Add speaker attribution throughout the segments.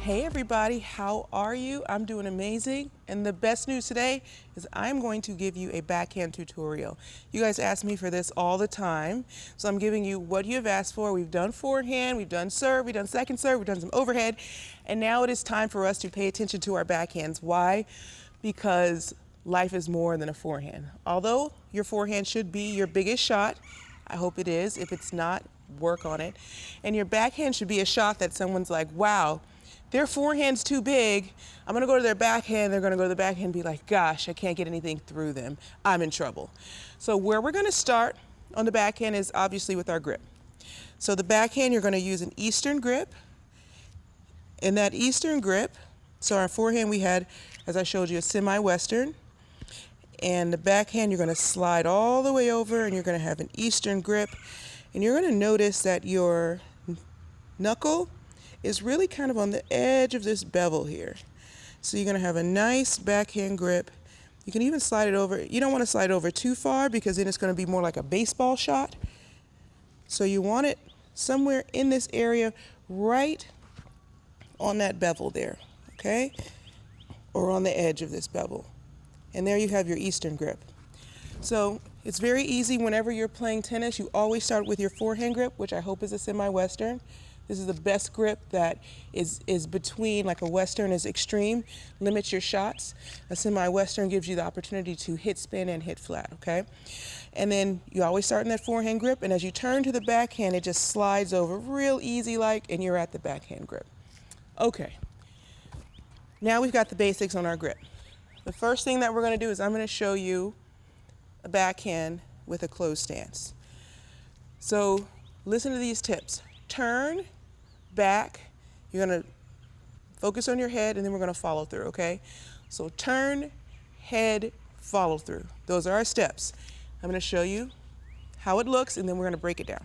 Speaker 1: Hey everybody, how are you? I'm doing amazing. And the best news today is I'm going to give you a backhand tutorial. You guys ask me for this all the time. So I'm giving you what you have asked for. We've done forehand, we've done serve, we've done second serve, we've done some overhead. And now it is time for us to pay attention to our backhands. Why? Because life is more than a forehand. Although your forehand should be your biggest shot, I hope it is. If it's not, work on it. And your backhand should be a shot that someone's like, wow, their forehand's too big. I'm gonna go to their backhand, they're gonna go to the backhand and be like, gosh, I can't get anything through them. I'm in trouble. So where we're gonna start on the backhand is obviously with our grip. So the backhand, you're gonna use an Eastern grip. In that Eastern grip, so our forehand we had, as I showed you, a semi-Western. And the backhand, you're gonna slide all the way over and you're gonna have an Eastern grip. And you're gonna notice that your knuckle is really kind of on the edge of this bevel here. So you're gonna have a nice backhand grip. You can even slide it over. You don't wanna slide over too far because then it's gonna be more like a baseball shot. So you want it somewhere in this area, right on that bevel there, okay? Or on the edge of this bevel. And there you have your Eastern grip. So it's very easy whenever you're playing tennis. You always start with your forehand grip, which I hope is a semi-Western. This is the best grip that is between, like a Western is extreme, limits your shots. A semi-Western gives you the opportunity to hit spin and hit flat, okay? And then you always start in that forehand grip, and as you turn to the backhand, it just slides over real easy like, and you're at the backhand grip. Okay, now we've got the basics on our grip. The first thing that we're gonna do is I'm gonna show you a backhand with a closed stance. So listen to these tips. Turn, back, you're gonna focus on your head and then we're gonna follow through, okay? So turn, head, follow through. Those are our steps. I'm gonna show you how it looks and then we're gonna break it down.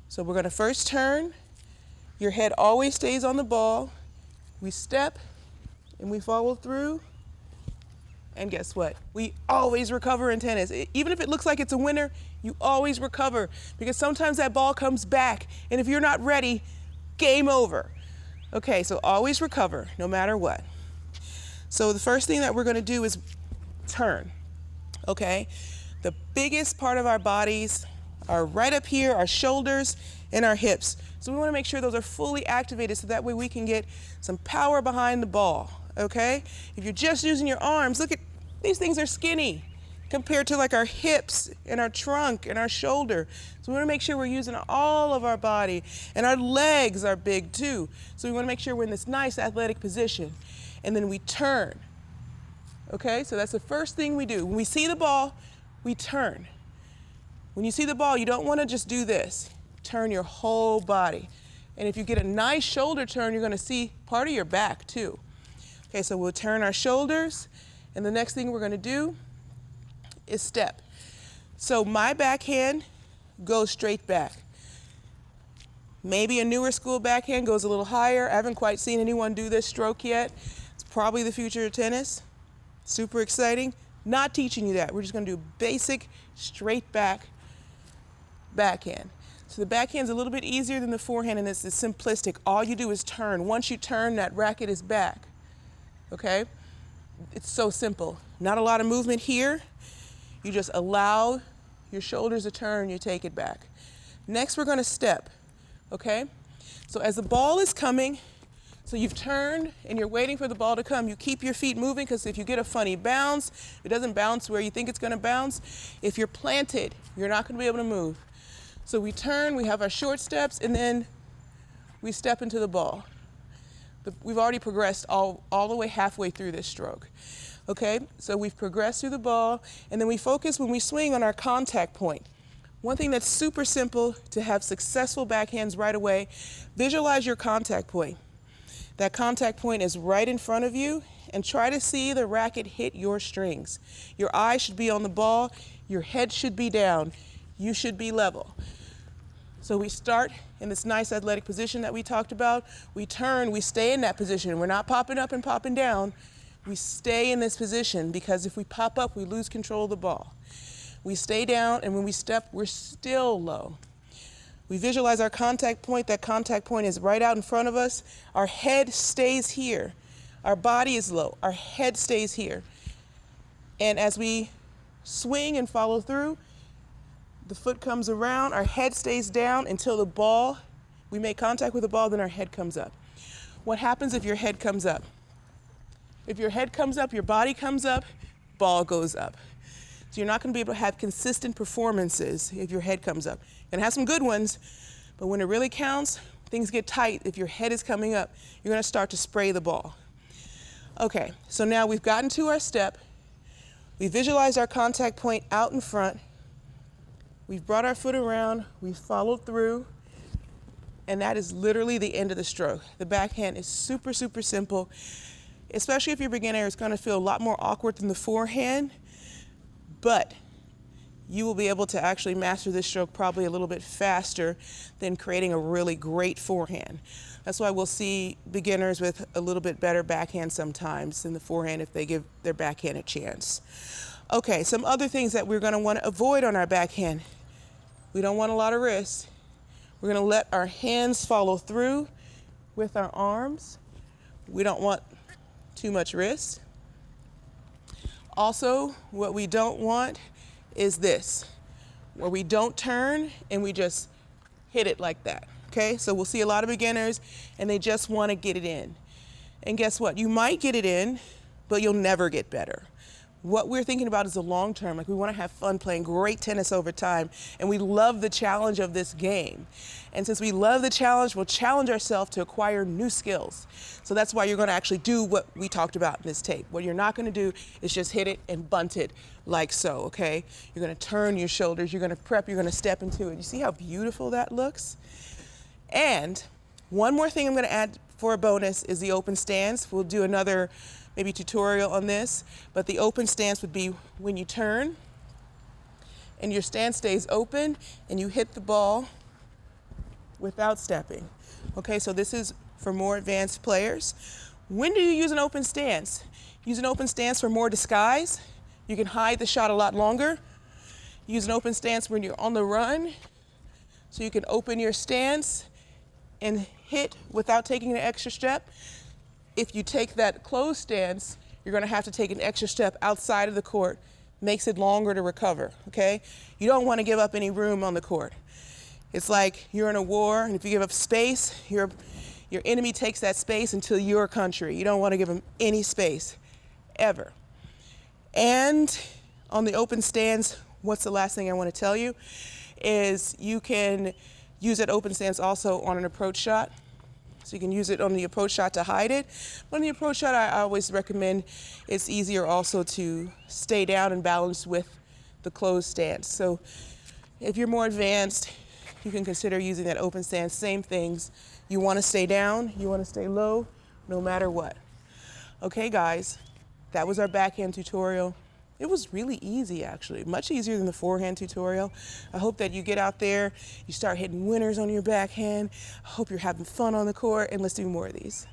Speaker 1: So we're gonna first turn, your head always stays on the ball, we step and we follow through, and guess what? We always recover in tennis. Even if it looks like it's a winner, you always recover because sometimes that ball comes back and if you're not ready, game over. Okay, so always recover no matter what. So the first thing that we're gonna do is turn, okay? The biggest part of our bodies are right up here, our shoulders and our hips. So we wanna make sure those are fully activated so that way we can get some power behind the ball, okay? If you're just using your arms, look at, these things are skinny compared to like our hips and our trunk and our shoulder. So we wanna make sure we're using all of our body, and our legs are big too. So we wanna make sure we're in this nice athletic position. And then we turn, okay? So that's the first thing we do. When we see the ball, we turn. When you see the ball, you don't wanna just do this. Turn your whole body. And if you get a nice shoulder turn, you're gonna see part of your back too. Okay, so we'll turn our shoulders, and the next thing we're gonna do is step. So my backhand goes straight back. Maybe a newer school backhand goes a little higher. I haven't quite seen anyone do this stroke yet. It's probably the future of tennis. Super exciting. Not teaching you that. We're just gonna do basic straight back backhand. So the backhand's a little bit easier than the forehand, and it's simplistic. All you do is turn. Once you turn, that racket is back, okay? It's so simple. Not a lot of movement here. You just allow your shoulders to turn, you take it back. Next, we're gonna step, okay? So as the ball is coming, so you've turned and you're waiting for the ball to come, you keep your feet moving because if you get a funny bounce, it doesn't bounce where you think it's gonna bounce. If you're planted, you're not gonna be able to move. So we turn, we have our short steps, and then we step into the ball. We've already progressed all the way halfway through this stroke. Okay, so we've progressed through the ball, and then we focus when we swing on our contact point. One thing that's super simple to have successful backhands right away, visualize your contact point. That contact point is right in front of you, and try to see the racket hit your strings. Your eyes should be on the ball, your head should be down, you should be level. So we start in this nice athletic position that we talked about. We turn, we stay in that position. We're not popping up and popping down. We stay in this position because if we pop up, we lose control of the ball. We stay down, and when we step, we're still low. We visualize our contact point. That contact point is right out in front of us. Our head stays here. Our body is low. Our head stays here. And as we swing and follow through, the foot comes around, our head stays down until the ball, we make contact with the ball, then our head comes up. What happens if your head comes up? If your head comes up, your body comes up, ball goes up. So you're not going to be able to have consistent performances if your head comes up. You're going to have some good ones, but when it really counts, things get tight. If your head is coming up, you're going to start to spray the ball. Okay, so now we've gotten to our step. We visualized our contact point out in front. We've brought our foot around. We've followed through. And that is literally the end of the stroke. The backhand is super, super simple. Especially if you're a beginner, it's going to feel a lot more awkward than the forehand. But you will be able to actually master this stroke probably a little bit faster than creating a really great forehand. That's why we'll see beginners with a little bit better backhand sometimes than the forehand if they give their backhand a chance. Okay, some other things that we're going to want to avoid on our backhand. We don't want a lot of wrist. We're going to let our hands follow through with our arms. We don't want too much wrist. Also, what we don't want is this, where we don't turn and we just hit it like that. Okay, so we'll see a lot of beginners and they just want to get it in. And guess what? You might get it in, but you'll never get better. What we're thinking about is the long term. Like, we want to have fun playing great tennis over time, and we love the challenge of this game. And since we love the challenge, we'll challenge ourselves to acquire new skills. So that's why you're going to actually do what we talked about in this tape. What you're not going to do is just hit it and bunt it like so, okay? You're going to turn your shoulders, you're going to prep, you're going to step into it. You see how beautiful that looks? And one more thing I'm going to add for a bonus is the open stance. We'll do another maybe tutorial on this, but the open stance would be when you turn and your stance stays open and you hit the ball without stepping. Okay, so this is for more advanced players. When do you use an open stance? Use an open stance for more disguise. You can hide the shot a lot longer. Use an open stance when you're on the run, so you can open your stance and hit without taking an extra step. If you take that closed stance, you're going to have to take an extra step outside of the court. Makes it longer to recover, okay? You don't want to give up any room on the court. It's like you're in a war, and if you give up space, your enemy takes that space until your country. You don't want to give them any space, ever. And on the open stance, what's the last thing I want to tell you is you can use that open stance also on an approach shot. So you can use it on the approach shot to hide it. But on the approach shot, I always recommend it's easier also to stay down and balance with the closed stance. So if you're more advanced, you can consider using that open stance. Same things. You want to stay down, you want to stay low, no matter what. Okay, guys, that was our backhand tutorial. It was really easy, actually, much easier than the forehand tutorial. I hope that you get out there, you start hitting winners on your backhand. I hope you're having fun on the court, and let's do more of these.